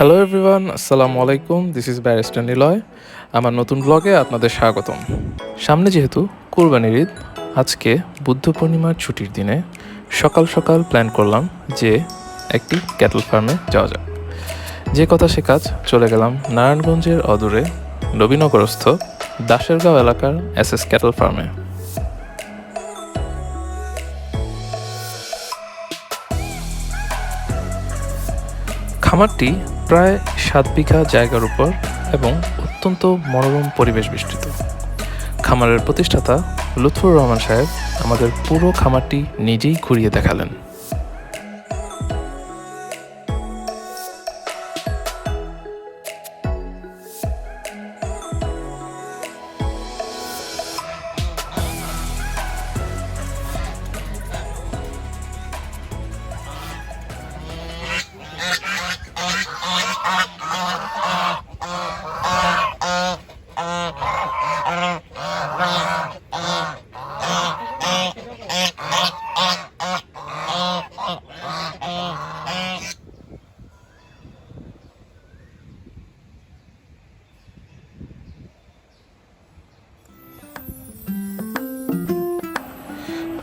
Hello everyone, আসসালামু আলাইকুম। This is barrister Niloy. আমার নতুন ব্লগে আপনাদের স্বাগতম। সামনে যেহেতু কোরবানির ঈদ, আজকে বুদ্ধ পূর্ণিমার ছুটির দিনে সকাল সকাল প্ল্যান করলাম যে একটি ক্যাটল ফার্মে যাওয়া যাক। যে কথা সে কাজ, চলে গেলাম নারায়ণগঞ্জের অদূরে নবীনগরস্থ দাসেরগাঁও এলাকার এসএস ক্যাটল ফার্মে। খামারটি প্রায় 7 বিঘা জায়গার উপর এবং অত্যন্ত মনোরম পরিবেশ বেষ্টিত। খামারের প্রতিষ্ঠাতা লুৎফর রহমান সাহেব আমাদের পুরো খামারটি নিজেই ঘুরিয়ে দেখালেন।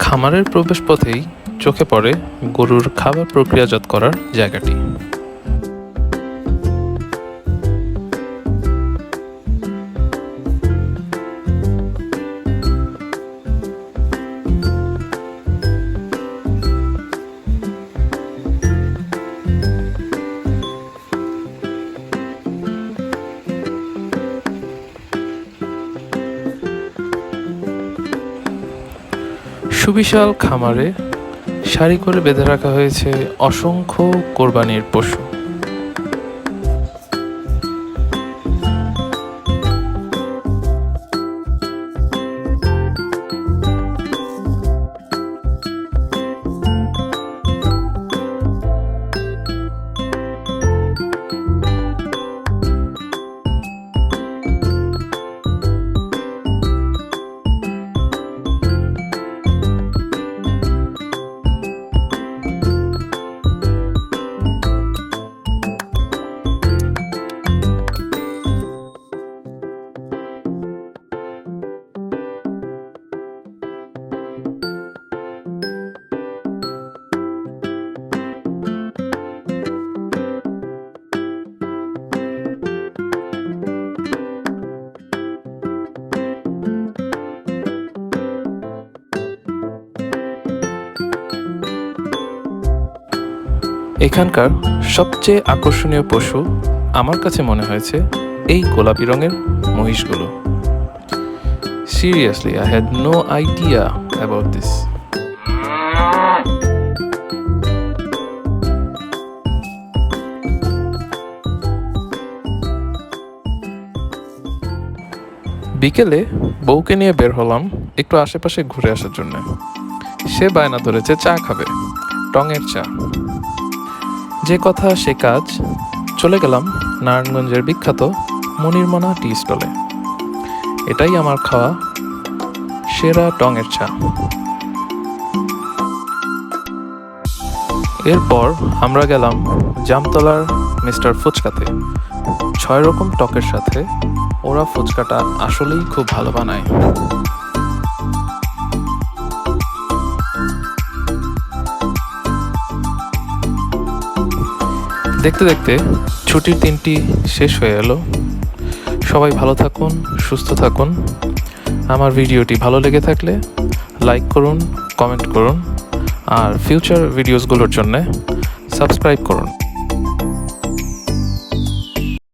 খামারের প্রবেশপথেই চোখে পড়ে গরুর খাবার প্রক্রিয়াজাত করার জায়গাটি। সুবিশাল খামারে সারি করে বেঁধে রাখা হয়েছে অসংখ্য কোরবানির পশু। এখানকার সবচেয়ে আকর্ষণীয় পশু আমার কাছে মনে হয়েছে এই গোলাপি রঙের মহিষগুলো। Seriously, I had no idea about this. বিকেলে বউকে নিয়ে বের হলাম একটু আশেপাশে ঘুরে আসার জন্য। সে বায়না ধরেছে চা খাবে, টঙের চা। যে কথা সে কাজ, চলে গেলাম নারায়ণগঞ্জের বিখ্যাত মনিরমনা টি স্টলে। এটাই আমার খাওয়া সেরা টঙের চা। এরপর আমরা গেলাম জামতলার মিস্টার ফুচকাতে। 6 রকম টকের সাথে ওরা ফুচকাটা আসলেই খুব ভালো বানায়। দেখতে দেখতে ছুটির দিনটি শেষ হয়ে এলো। সবাই ভালো থাকুন, সুস্থ থাকুন। আমার ভিডিওটি ভালো লেগে থাকলে লাইক করুন, কমেন্ট করুন, আর ফিউচার ভিডিওসগুলোর জন্য সাবস্ক্রাইব করুন।